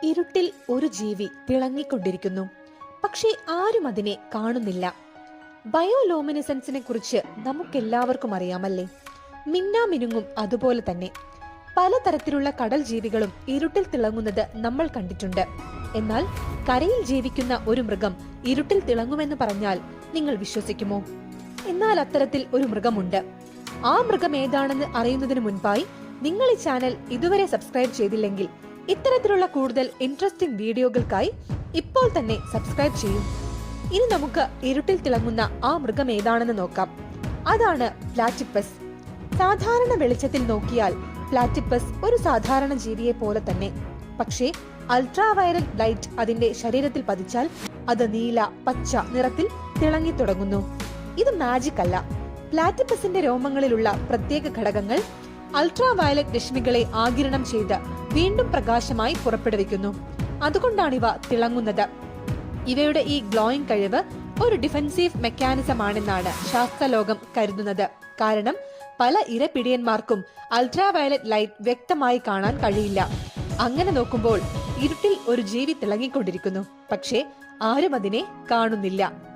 ഇരുട്ടിൽ ഒരു ജീവി തിളങ്ങിക്കൊണ്ടിരിക്കുന്നു. പക്ഷേ ആരും അതിനെ കാണുന്നില്ല. ബയോലോമിനിസെൻസിനെ കുറിച്ച് നമുക്കെല്ലാവർക്കും അറിയാമല്ലേ? മിന്നാമിനുങ്ങും അതുപോലെ തന്നെ. പലതരത്തിലുള്ള കടൽ ജീവികളും ഇരുട്ടിൽ തിളങ്ങുന്നത് നമ്മൾ കണ്ടിട്ടുണ്ട്. എന്നാൽ കരയിൽ ജീവിക്കുന്ന ഒരു മൃഗം ഇരുട്ടിൽ തിളങ്ങുമെന്ന് പറഞ്ഞാൽ നിങ്ങൾ വിശ്വസിക്കുമോ? എന്നാൽ അത്തരത്തിൽ ഒരു മൃഗമുണ്ട്. ആ മൃഗം ഏതാണെന്ന് അറിയുന്നതിന് മുൻപായി നിങ്ങൾ ഈ ചാനൽ ഇതുവരെ സബ്സ്ക്രൈബ് ചെയ്തില്ലെങ്കിൽ ഇത്തരത്തിലുള്ള കൂടുതൽ ഇൻട്രസ്റ്റിംഗ് വീഡിയോകൾക്കായി ഇപ്പോൾ തന്നെ സബ്സ്ക്രൈബ് ചെയ്യൂ. ഇനി നമുക്ക് ഇരുട്ടിൽ തിളങ്ങുന്ന ആ മൃഗം ഏതാണെന്ന് നോക്കാം. അതാണ് പ്ലാറ്റിപ്പസ്. സാധാരണ വെളിച്ചത്തിൽ നോക്കിയാൽ പ്ലാറ്റിപ്പസ് ഒരു സാധാരണ ജീവിയെ പോലെ തന്നെ. പക്ഷേ അൾട്രാവയലറ്റ് ലൈറ്റ് അതിന്റെ ശരീരത്തിൽ പതിച്ചാൽ അത് നീല, പച്ച നിറത്തിൽ തിളങ്ങി തുടങ്ങുന്നു. ഇത് മാജിക് അല്ല. പ്ലാറ്റിപ്പസിന്റെ രോമങ്ങളിലുള്ള പ്രത്യേക ഘടകങ്ങൾ അൾട്രാവയലറ്റ് രശ്മികളെ ആഗിരണം ചെയ്ത് വീണ്ടും പ്രകാശമായി പുറപ്പെടുവിക്കുന്നു. അതുകൊണ്ടാണിവ തിളങ്ങുന്നത്. ഇവയുടെ ഈ ഗ്ലോയിങ് കഴിവ് ഒരു ഡിഫൻസീവ് മെക്കാനിസം ആണെന്നാണ് ശാസ്ത്രലോകം കരുതുന്നത്. കാരണം പല ഇരപിടിയന്മാർക്കും അൾട്രാവയലറ്റ് ലൈറ്റ് വ്യക്തമായി കാണാൻ കഴിയില്ല. അങ്ങനെ നോക്കുമ്പോൾ ഇരുട്ടിൽ ഒരു ജീവി തിളങ്ങിക്കൊണ്ടിരിക്കുന്നു. പക്ഷേ ആരും അതിനെ കാണുന്നില്ല.